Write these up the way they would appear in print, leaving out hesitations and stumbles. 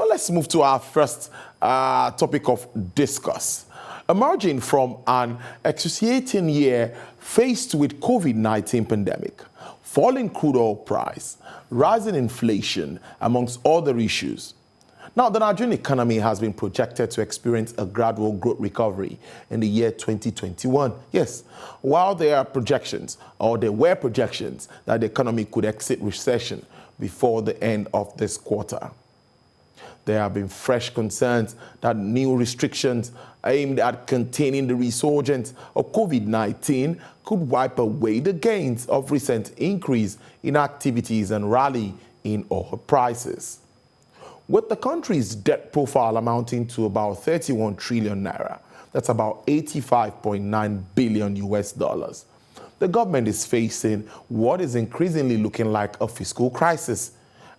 Well, let's move to our first topic of discuss. Emerging from an excruciating year faced with COVID-19 pandemic, falling crude oil price, rising inflation, amongst other issues. Now, the Nigerian economy has been projected to experience a gradual growth recovery in the year 2021. Yes, while there were projections that the economy could exit recession before the end of this quarter. There have been fresh concerns that new restrictions aimed at containing the resurgence of COVID-19 could wipe away the gains of recent increase in activities and rally in oil prices. With the country's debt profile amounting to about 31 trillion naira, that's about 85.9 billion US dollars, the government is facing what is increasingly looking like a fiscal crisis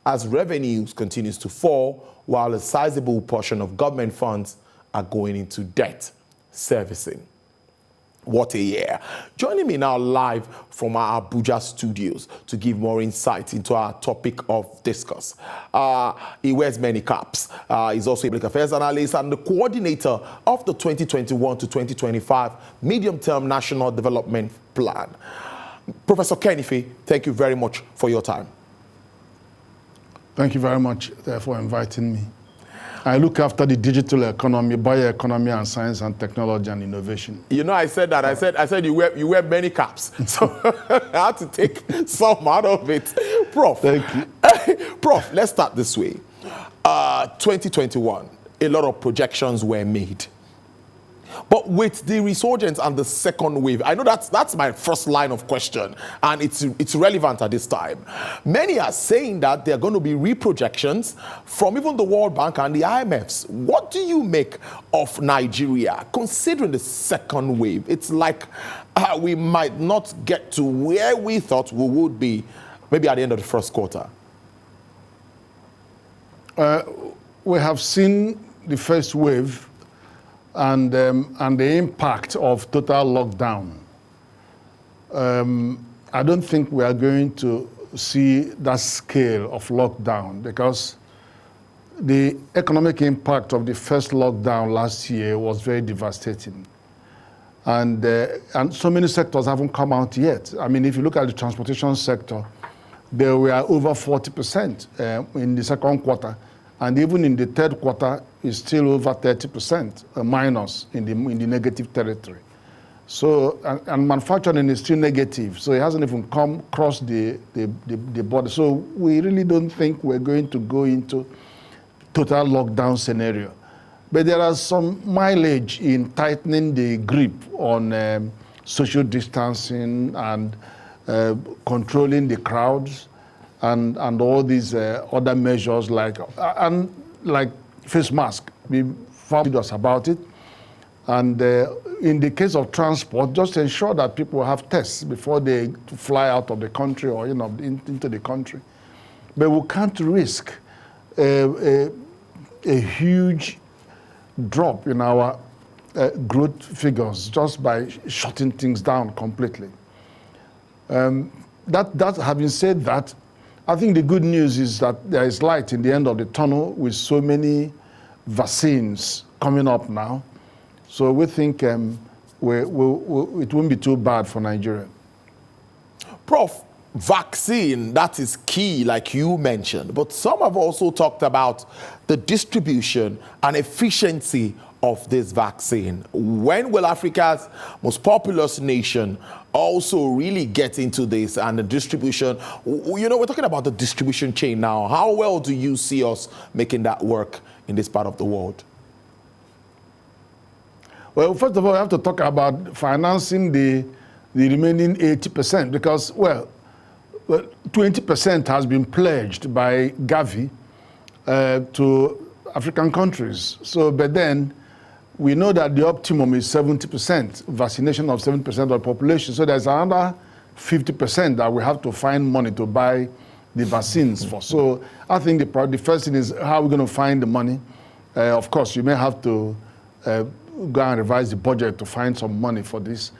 as revenues continues to fall while a sizable portion of government funds are going into debt servicing. What a year. Joining me now live from our Abuja studios to give more insight into our topic of discuss. He wears many caps. He's also a public affairs analyst and the coordinator of the 2021 to 2025 Medium-Term National Development Plan. Professor Kenife, thank you very much for your time. Thank you very much for inviting me. I look after the digital economy, bioeconomy, and science and technology and innovation. You know, I said that. I said you wear many caps, so I had to take some out of it. Prof, thank you. Prof, let's start this way. 2021, a lot of projections were made. But with the resurgence and the second wave, I know that's my first line of question, and it's relevant at this time. Many are saying that there are going to be reprojections from even the World Bank and the IMFs. What do you make of Nigeria, considering the second wave? It's like we might not get to where we thought we would be, maybe at the end of the first quarter. We have seen the first wave and the impact of total lockdown. I don't think we are going to see that scale of lockdown because the economic impact of the first lockdown last year was very devastating. And so many sectors haven't come out yet. I mean, if you look at the transportation sector, there were over 40% in the second quarter. And even in the third quarter, it's still over 30% minus in the negative territory. So, and manufacturing is still negative, so it hasn't even come across the border. So we really don't think we're going to go into total lockdown scenario. But there are some mileage in tightening the grip on social distancing and controlling the crowds. And all these other measures like face mask. We found us about it. And in the case of transport, just ensure that people have tests before they fly out of the country or into the country. But we can't risk a huge drop in our growth figures just by shutting things down completely. That having said that, I think the good news is that there is light in the end of the tunnel with so many vaccines coming up now. So we think it won't be too bad for Nigeria. Prof, vaccine, that is key, like you mentioned. But some have also talked about the distribution and efficiency of this vaccine. When will Africa's most populous nation also really get into this and the distribution? You know, we're talking about the distribution chain now. How well do you see us making that work in this part of the world? Well, first of all, we have to talk about financing the remaining 80% because, well, 20% has been pledged by Gavi to African countries. So, but then we know that the optimum is 70%, vaccination of 70% of the population. So there's another 50% that we have to find money to buy the vaccines for. So I think the first thing is how we're going to find the money. Of course, you may have to go and revise the budget to find some money for this.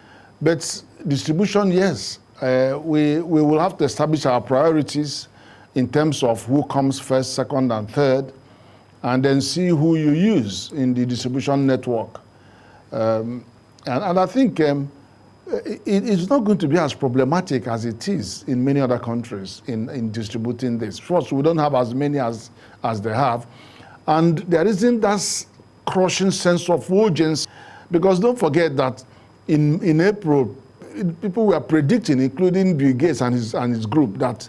But distribution, yes, we will have to establish our priorities in terms of who comes first, second, and third. and then see who you use in the distribution network. And I think it's not going to be as problematic as it is in many other countries in distributing this. First, we don't have as many as they have. And there isn't that crushing sense of urgency, because don't forget that in April, people were predicting, including Bill Gates and his group, that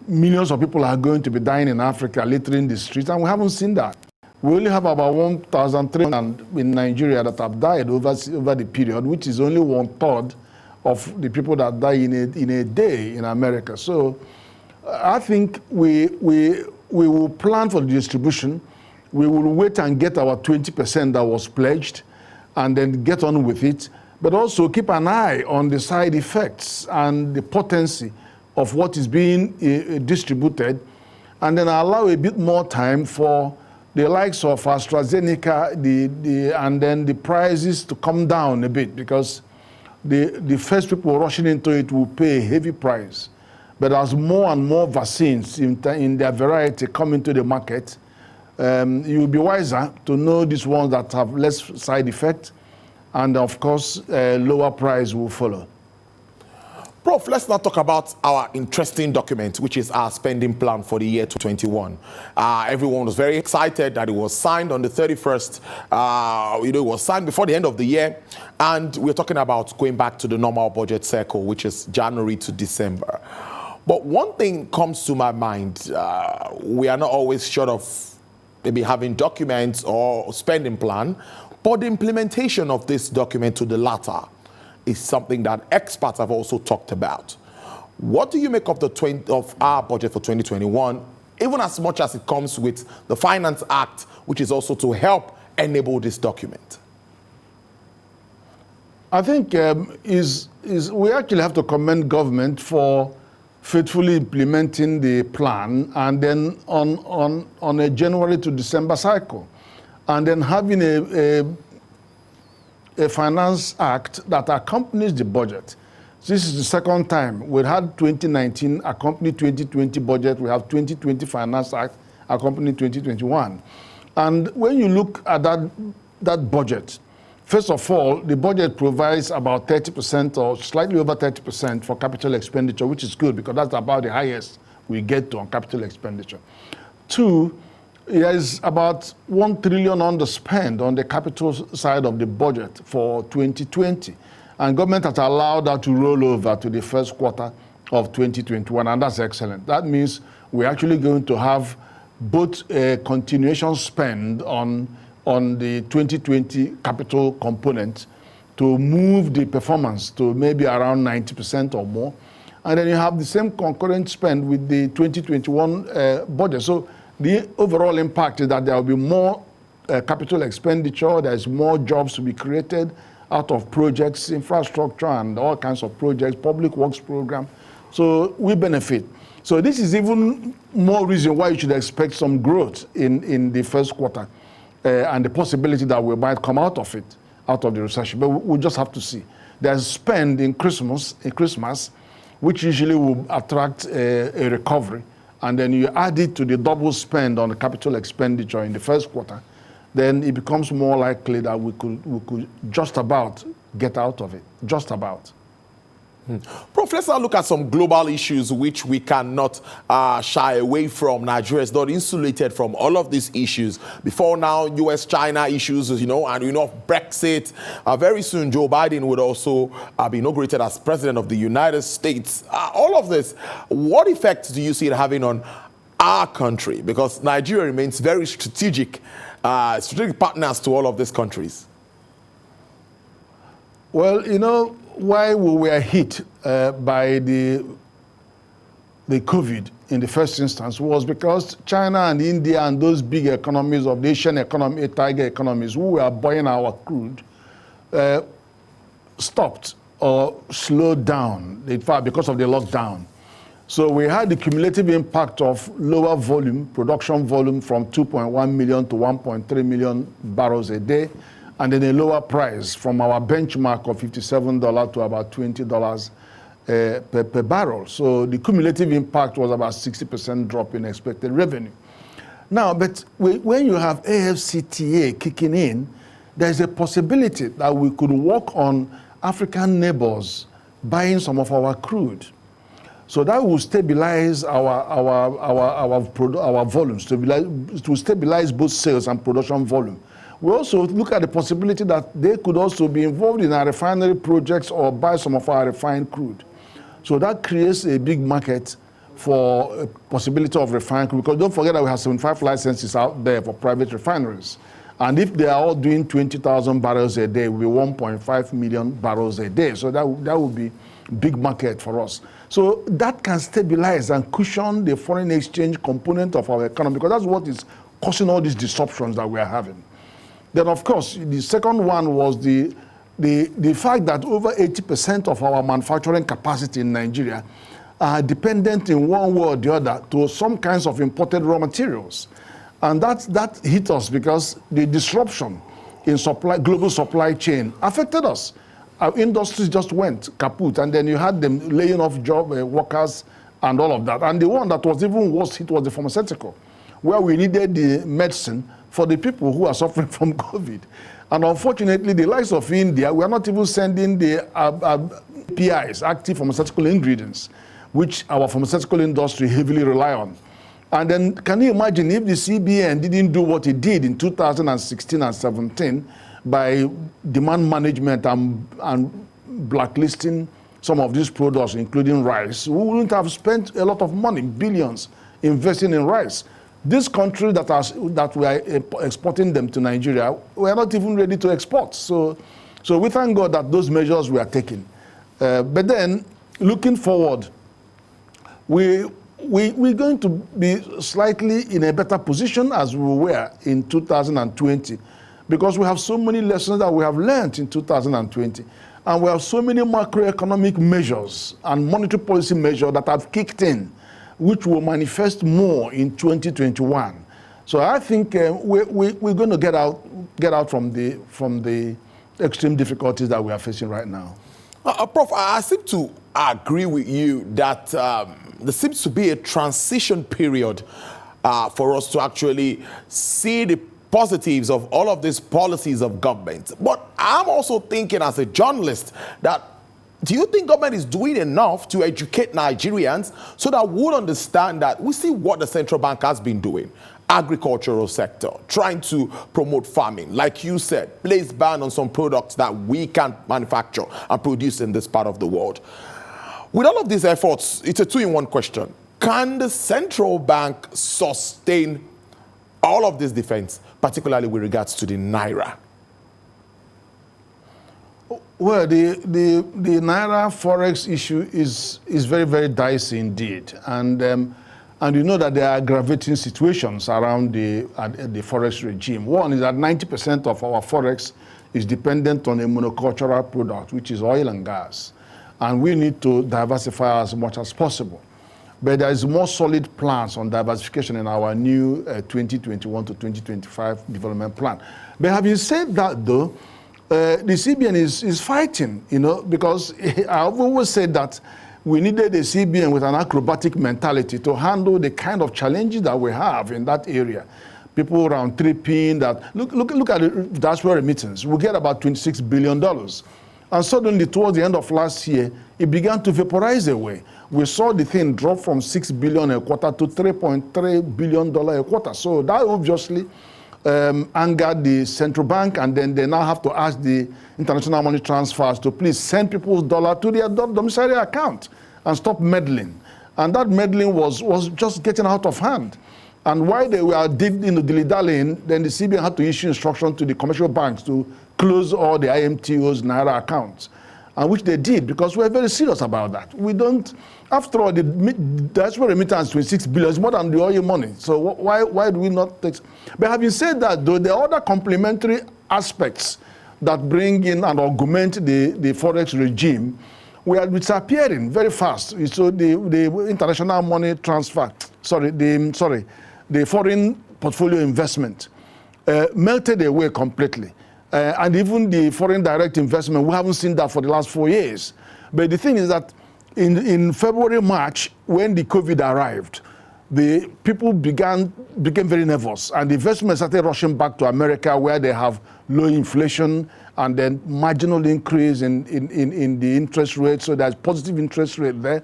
millions of people are going to be dying in Africa, littering the streets, and we haven't seen that. We only have about 1,300 in Nigeria that have died over the period, which is only 1/3 of the people that die in a day in America. So I think we will plan for the distribution. We will wait and get our 20% that was pledged and then get on with it, but also keep an eye on the side effects and the potency of what is being distributed, and then allow a bit more time for the likes of AstraZeneca, and then the prices to come down a bit, because the first people rushing into it will pay a heavy price. But as more and more vaccines in their variety come into the market, you'll be wiser to know these ones that have less side effect, and of course, lower price will follow. Prof, let's now talk about our interesting document, which is our spending plan for the year 2021. Everyone was very excited that it was signed on the 31st. It was signed before the end of the year. And we're talking about going back to the normal budget cycle, which is January to December. But one thing comes to my mind. We are not always short of maybe having documents or spending plan, but the implementation of this document to the latter is something that experts have also talked about. What do you make of our budget for 2021, even as much as it comes with the Finance Act, which is also to help enable this document? I think we actually have to commend government for faithfully implementing the plan, and then on a January to December cycle, and then having a Finance Act that accompanies the budget. This is the second time. We had 2019 accompany 2020 budget. We have 2020 Finance Act accompany 2021. And when you look at that budget, first of all, the budget provides about 30% or slightly over 30% for capital expenditure, which is good because that's about the highest we get to on capital expenditure. Two, there is about 1 trillion underspent on the capital side of the budget for 2020. And government has allowed that to roll over to the first quarter of 2021, and that's excellent. That means we're actually going to have both a continuation spend on the 2020 capital component to move the performance to maybe around 90% or more. And then you have the same concurrent spend with the 2021 budget. So the overall impact is that there will be more capital expenditure, there's more jobs to be created out of projects, infrastructure and all kinds of projects, public works program. So we benefit. So this is even more reason why you should expect some growth in the first quarter and the possibility that we might come out of it, out of the recession. But we'll just have to see. There's spend in Christmas, which usually will attract a recovery. And then you add it to the double spend on the capital expenditure in the first quarter, then it becomes more likely that we could just about get out of it, just about. Prof, let's now look at some global issues which we cannot shy away from. Nigeria is not insulated from all of these issues. Before now, US-China issues, and Brexit. Very soon, Joe Biden would also be inaugurated as president of the United States. All of this, what effect do you see it having on our country? Because Nigeria remains very strategic partners to all of these countries. Well, why we were hit by the COVID in the first instance was because China and India and those big economies of the Asian economy, tiger economies, who were buying our crude, stopped or slowed down, in fact, because of the lockdown. So we had the cumulative impact of lower volume, production volume from 2.1 million to 1.3 million barrels a day, and then a lower price from our benchmark of $57 to about $20 per barrel. So the cumulative impact was about 60% drop in expected revenue. Now, but when you have AFCTA kicking in, there's a possibility that we could work on African neighbors buying some of our crude. So that will stabilize our volumes, to stabilize both sales and production volume. We also look at the possibility that they could also be involved in our refinery projects or buy some of our refined crude. So that creates a big market for a possibility of refined crude, because don't forget that we have 75 licenses out there for private refineries. And if they are all doing 20,000 barrels a day, it will be 1.5 million barrels a day. So that would be a big market for us. So that can stabilize and cushion the foreign exchange component of our economy, because that's what is causing all these disruptions that we are having. Then, of course, the second one was the fact that over 80% of our manufacturing capacity in Nigeria are dependent in one way or the other to some kinds of imported raw materials. And that hit us because the disruption in global supply chain affected us. Our industries just went kaput, and then you had them laying off workers and all of that. And the one that was even worse hit was the pharmaceutical, where we needed the medicine for the people who are suffering from COVID. And unfortunately, the likes of India, we are not even sending the APIs, active pharmaceutical ingredients, which our pharmaceutical industry heavily rely on. And then can you imagine if the CBN didn't do what it did in 2016 and 17 by demand management and blacklisting some of these products, including rice? We wouldn't have spent a lot of money, billions, investing in rice. This country that we are exporting them to Nigeria, we are not even ready to export. So we thank God that those measures were taken. But then, looking forward, we're going to be slightly in a better position as we were in 2020, because we have so many lessons that we have learned in 2020. And we have so many macroeconomic measures and monetary policy measures that have kicked in, which will manifest more in 2021. So I think we're going to get out from the extreme difficulties that we are facing right now. Prof, I seem to agree with you that there seems to be a transition period for us to actually see the positives of all of these policies of government. But I'm also thinking as a journalist that, do you think government is doing enough to educate Nigerians so that we'll understand that we see what the central bank has been doing? Agricultural sector, trying to promote farming. Like you said, place ban on some products that we can't manufacture and produce in this part of the world. With all of these efforts, it's a two-in-one question. Can the central bank sustain all of this defense, particularly with regards to the Naira? Well, the Naira Forex issue is very, very dicey indeed. And you know that there are aggravating situations around the Forex regime. One is that 90% of our Forex is dependent on a monocultural product, which is oil and gas. And we need to diversify as much as possible. But there is more solid plans on diversification in our new 2021 to 2025 development plan. But having said that, though, the CBN is fighting, because I've always said that we needed a CBN with an acrobatic mentality to handle the kind of challenges that we have in that area. People around tripping that, look at the diaspora remittance. We get about $26 billion. And suddenly, towards the end of last year, it began to vaporize away. We saw the thing drop from $6 billion a quarter to $3.3 billion a quarter. So that obviously angered the central bank, and then they now have to ask the international money transfers to please send people's dollar to their domiciliary account and stop meddling. And that meddling was just getting out of hand. And while they were dilly-dallying, then the CBN had to issue instructions to the commercial banks to close all the IMTO's Naira accounts, and which they did, because we're very serious about that. We don't, after all, that's where remittance is $26 billion, it's more than the oil money. So why do we not take? But having said that, though, there are other complementary aspects that bring in and augment the Forex regime, which are appearing very fast. So the international money transfer, the foreign portfolio investment melted away completely. And even the foreign direct investment, we haven't seen that for the last 4 years. But the thing is that in February, March, when the COVID arrived, the people became very nervous, and the investment started rushing back to America, where they have low inflation and then marginal increase in the interest rate. So there's positive interest rate there.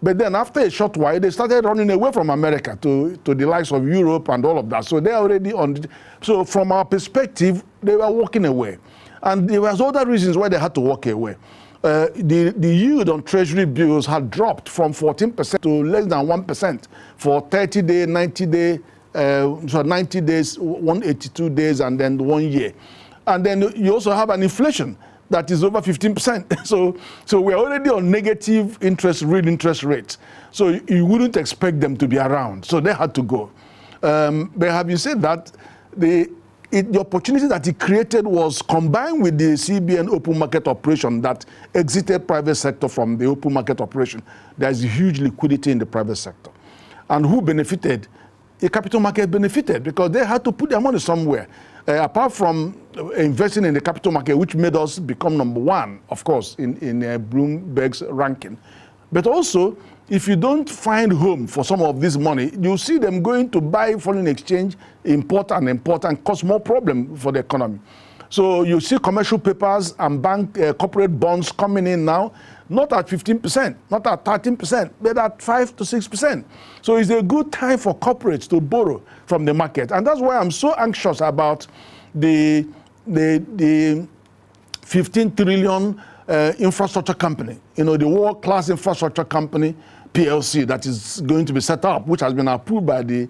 But then after a short while, they started running away from America to the likes of Europe and all of that. So they're already so from our perspective, they were walking away. And there was other reasons why they had to walk away. The yield on treasury bills had dropped from 14% to less than 1% for 30-day, 90-day, 90 days, 182 days, and then 1 year. And then you also have an inflation that is over 15%. So we're already on negative real interest rates. So you wouldn't expect them to be around. So they had to go. But having said that, the opportunity that it created was combined with the CBN open market operation that exited private sector from the open market operation. There's huge liquidity in the private sector. And who benefited? The capital market benefited because they had to put their money somewhere. Apart from investing in the capital market, which made us become number one, of course, in Bloomberg's ranking. But also, if you don't find home for some of this money, you see them going to buy foreign exchange, import, and cause more problem for the economy. So you see commercial papers and corporate bonds coming in now, not at 15%, not at 13%, but at 5 to 6%. So it's a good time for corporates to borrow from the market. And that's why I'm so anxious about the 15 trillion infrastructure company, the world-class infrastructure company, PLC, that is going to be set up, which has been approved by the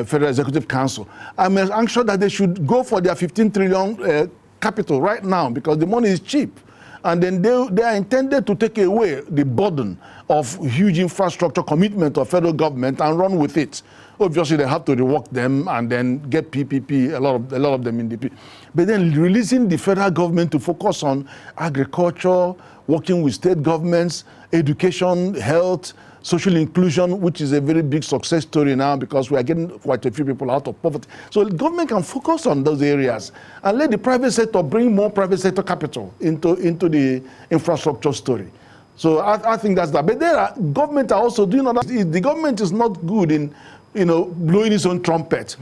Federal Executive Council. I'm anxious that they should go for their 15 trillion capital right now because the money is cheap. And then they are intended to take away the burden of huge infrastructure commitment of federal government and run with it. Obviously, they have to rework them and then get PPP, a lot of them in the P. But then releasing the federal government to focus on agriculture, working with state governments, education, health, social inclusion, which is a very big success story now because we are getting quite a few people out of poverty. So the government can focus on those areas and let the private sector bring more private sector capital into the infrastructure story. So I think that's that. But government are also doing other. The government is not good in blowing its own trumpet.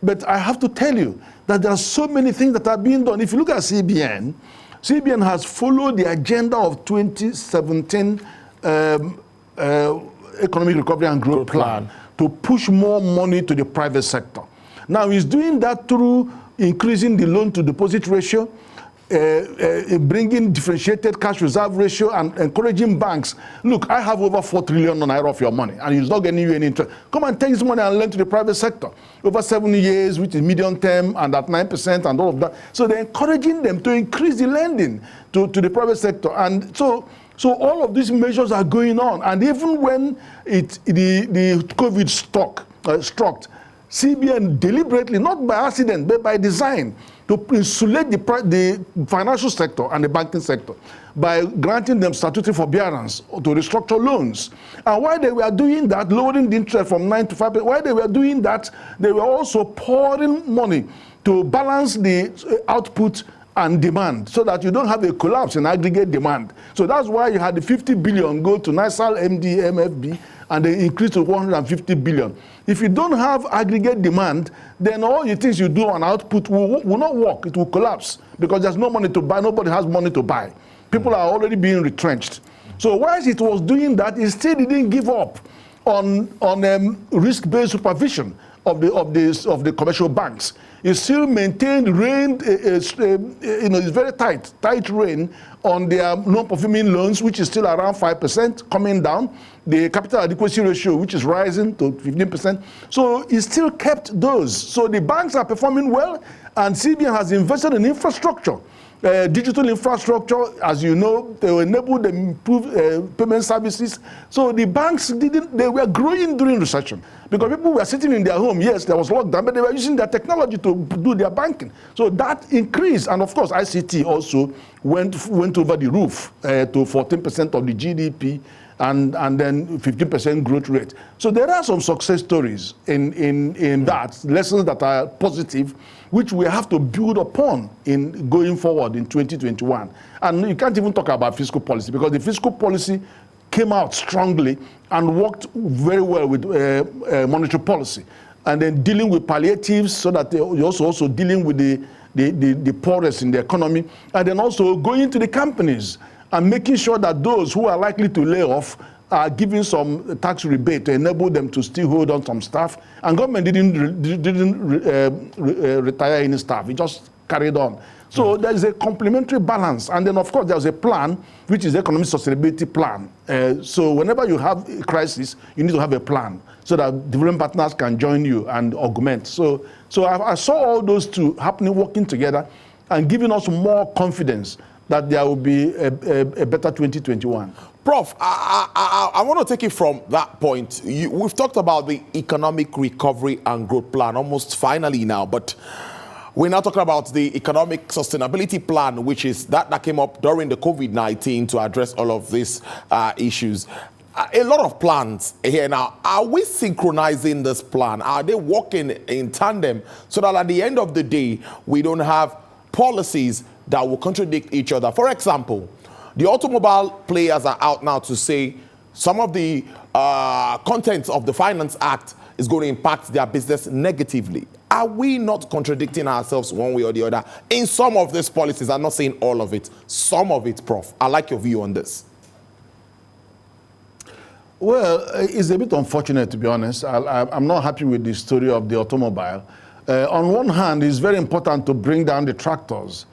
But I have to tell you that there are so many things that are being done. If you look at CBN has followed the agenda of 2017 Economic Recovery and Growth Plan to push more money to the private sector. Now he's doing that through increasing the loan to deposit ratio, bringing differentiated cash reserve ratio and encouraging banks. Look, I have over 4 trillion naira of your money and it's not getting you any interest. Come and take this money and lend to the private sector. Over 7 years, which is medium term and at 9% and all of that. So they're encouraging them to increase the lending to the private sector. And so all of these measures are going on. And even when the COVID struck, CBN deliberately, not by accident, but by design, to insulate the financial sector and the banking sector by granting them statutory forbearance to restructure loans. And while they were doing that, lowering the interest from 9 to 5%, while they were doing that, they were also pouring money to balance the output and demand so that you don't have a collapse in aggregate demand. So that's why you had the 50 billion go to NISAL, MD, MFB, and they increased to 150 billion. If you don't have aggregate demand, then all the things you do on output will not work. It will collapse because there's no money to buy. Nobody has money to buy. People are already being retrenched. So whilst it was doing that, it still didn't give up on risk-based supervision of the commercial banks. It still maintained it's very tight rein on their non-performing loans, which is still around 5%, coming down. The capital adequacy ratio, which is rising to 15%. So it still kept those. So the banks are performing well, and CBN has invested in infrastructure. Digital infrastructure, as you know, they enabled them improve payment services. So the banks they were growing during recession because people were sitting in their home. Yes, there was lockdown, but they were using their technology to do their banking. So that increased, and of course, ICT also went over the roof to 14% of the GDP. And then 15% growth rate. So there are some success stories in that, lessons that are positive, which we have to build upon in going forward in 2021. And you can't even talk about fiscal policy because the fiscal policy came out strongly and worked very well with monetary policy, and then dealing with palliatives so that you're also dealing with the poorest in the economy, and then also going to the companies and making sure that those who are likely to lay off are giving some tax rebate to enable them to still hold on some staff. And government didn't retire any staff. It just carried on. So there is a complementary balance. And then, of course, there's a plan, which is the economic sustainability plan. So whenever you have a crisis, you need to have a plan so that different partners can join you and augment. So I saw all those two happening, working together, and giving us more confidence that there will be a better 2021. Prof, I want to take it from that point. We've talked about the economic recovery and growth plan almost finally now, but we're now talking about the economic sustainability plan, which is that came up during the COVID-19 to address all of these issues. A lot of plans here now. Are we synchronizing this plan? Are they working in tandem so that at the end of the day, we don't have policies that will contradict each other? For example, the automobile players are out now to say some of the contents of the Finance Act is going to impact their business negatively. Are we not contradicting ourselves one way or the other in some of these policies? I'm not saying all of it, some of it, Prof. I like your view on this. Well, it's a bit unfortunate, to be honest. I'm not happy with the story of the automobile. On one hand, it's very important to bring down the tractors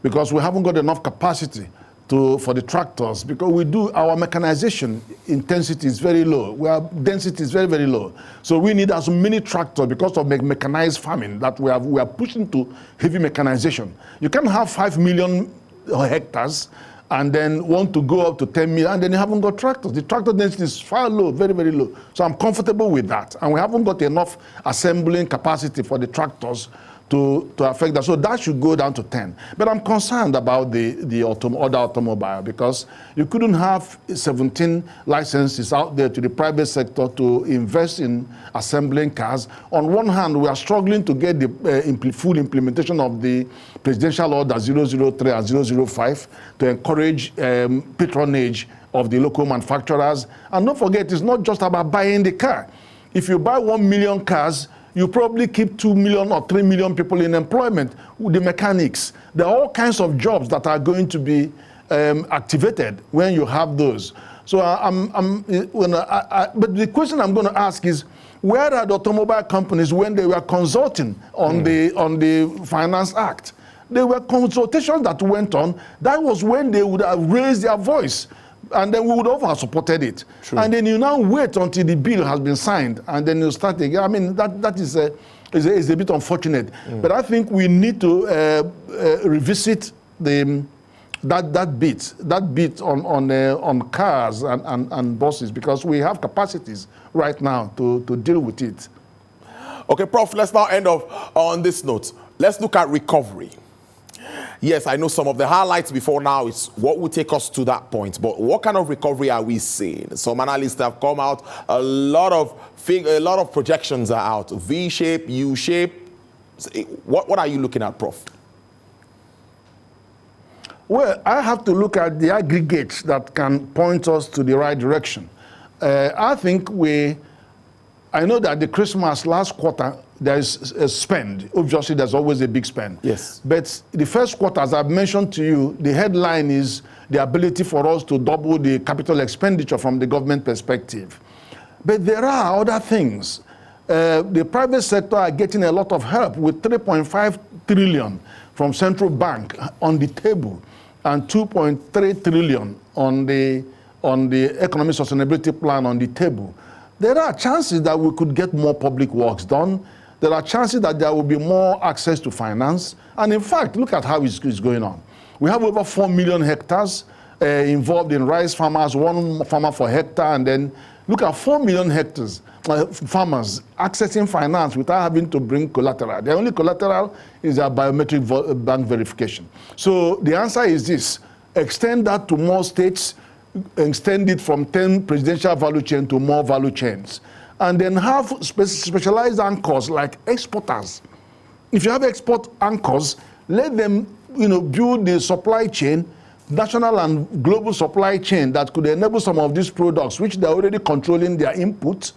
because we haven't got enough capacity for the tractors, because our mechanization intensity is very low. Our density is very, very low. So we need as many tractors because of mechanized farming that we are pushing to heavy mechanization. You can't have 5 million hectares and then want to go up to 10 million, and then you haven't got tractors. The tractor density is far low, very, very low. So I'm comfortable with that. And we haven't got enough assembling capacity for the tractors to affect that. So that should go down to 10. But I'm concerned about the other automobile, because you couldn't have 17 licenses out there to the private sector to invest in assembling cars. On one hand, we are struggling to get the full implementation of the Presidential Order 003 and 005 to encourage patronage of the local manufacturers. And don't forget, it's not just about buying the car. If you buy 1 million cars, you probably keep 2 million or 3 million people in employment with the mechanics. There are all kinds of jobs that are going to be activated when you have those. So but the question I'm going to ask is, where are the automobile companies when they were consulting on the Finance Act? There were consultations that went on. That was when they would have raised their voice, and then we would have supported it. True. And then you now wait until the bill has been signed, and then you start again. I mean, that is a bit unfortunate. But I think we need to revisit that bit on cars and buses, because we have capacities right now to deal with it. Okay, Prof, let's now end off on this note. Let's look at recovery. Yes, I know some of the highlights before now is what will take us to that point, but what kind of recovery are we seeing? Some analysts have come out, a lot of projections are out, V-shape, U-shape. What are you looking at, Prof? Well, I have to look at the aggregates that can point us to the right direction. I think I know that the Christmas last quarter, there is a spend. Obviously, there's always a big spend. Yes. But the first quarter, as I've mentioned to you, the headline is the ability for us to double the capital expenditure from the government perspective. But there are other things. The private sector are getting a lot of help with 3.5 trillion from central bank on the table and 2.3 trillion on the economic sustainability plan on the table. There are chances that we could get more public works done. There are chances that there will be more access to finance. And in fact, look at how it's going on. We have over 4 million hectares involved in rice farmers, 1 farmer for hectare, and then look at 4 million hectares, farmers accessing finance without having to bring collateral. The only collateral is a biometric bank verification. So the answer is this: extend that to more states, extend it from 10 presidential value chain to more value chains, and then have specialized anchors like exporters. If you have export anchors, let them build the supply chain national and global supply chain that could enable some of these products, which they're already controlling their input,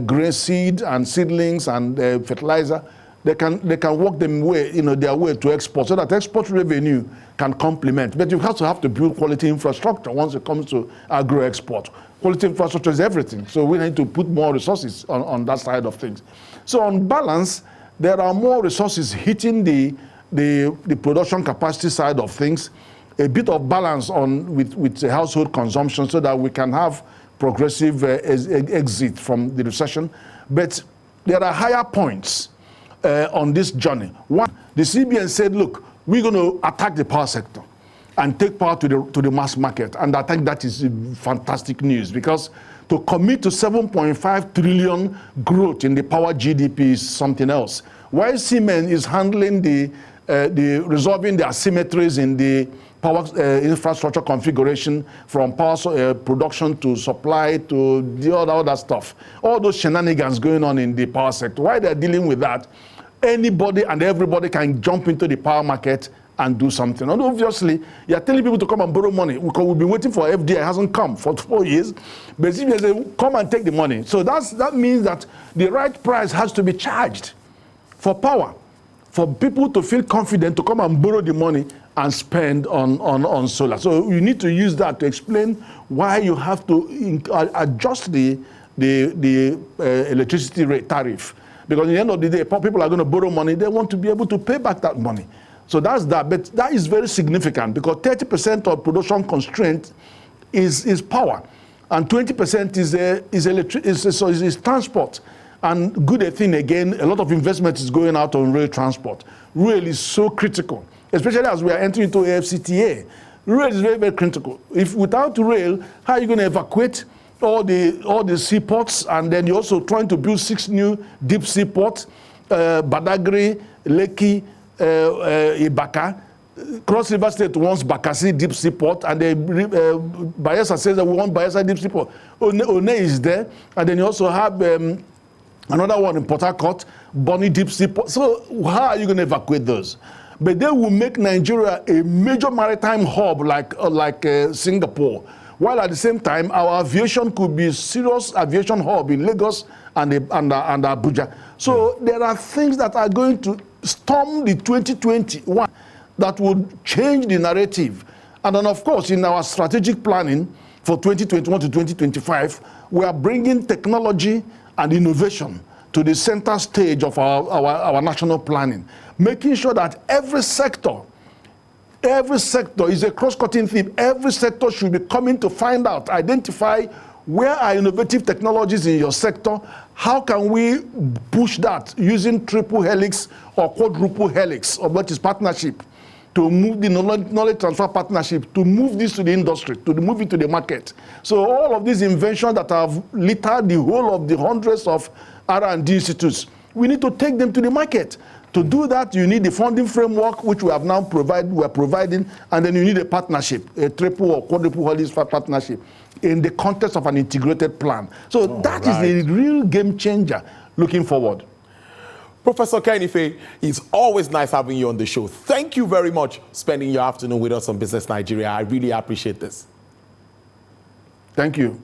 grain seed and seedlings and fertilizer, they can work them way, their way to export, so that export revenue can complement. But you also have to build quality infrastructure once it comes to agro export. Quality infrastructure is everything, so we need to put more resources on that side of things. So on balance, there are more resources hitting the production capacity side of things, a bit of balance with the household consumption, so that we can have progressive exit from the recession. But there are higher points on this journey. One, the CBN said, look, we're going to attack the power sector and take power to the mass market. And I think that is fantastic news, because to commit to 7.5 trillion growth in the power GDP is something else. While Siemens is handling resolving the asymmetries in the power infrastructure configuration, from power production to supply to the other stuff. All those shenanigans going on in the power sector. While they're dealing with that, anybody and everybody can jump into the power market and do something. And obviously, you're telling people to come and borrow money, because we've been waiting for FDI, it hasn't come for 4 years. But if they say, come and take the money. So that means that the right price has to be charged for power, for people to feel confident to come and borrow the money and spend on solar. So you need to use that to explain why you have to adjust the electricity rate tariff. Because at the end of the day, people are going to borrow money, they want to be able to pay back that money. So that's that, but that is very significant, because 30% of production constraint is power, and 20% is transport. And good thing again, a lot of investment is going out on rail transport. Rail is so critical, especially as we are entering into AFCTA. Rail is very, very critical. If without rail, how are you going to evacuate all the seaports? And then you're also trying to build 6 new deep seaports, Badagry, Lekki, Ibaka. Cross River State wants Bakassi deep seaport, and Bayelsa says that we want Bayelsa deep seaport. One is there, and then you also have another one in Port Harcourt, Bonny deep seaport. So how are you going to evacuate those? But they will make Nigeria a major maritime hub like Singapore, while at the same time our aviation could be a serious aviation hub in Lagos and Abuja. So there are things that are going to storm the 2021 that would change the narrative. And then of course in our strategic planning for 2021 to 2025, we are bringing technology and innovation to the center stage of our national planning, making sure that every sector is a cross-cutting theme. Every sector should be coming to find out, identify where are innovative technologies in your sector, how can we push that using triple helix or quadruple helix, or what is partnership, to move the knowledge transfer partnership, to move this to the industry, to move it to the market. So all of these inventions that have littered the whole of the hundreds of R&D institutes, we need to take them to the market. To do that, you need the funding framework, which we have now providing, and then you need a partnership, a triple or quadruple helix partnership in the context of an integrated plan. So that is a real game changer looking forward. Professor Kenife, it's always nice having you on the show. Thank you very much spending your afternoon with us on Business Nigeria. I really appreciate this. Thank you.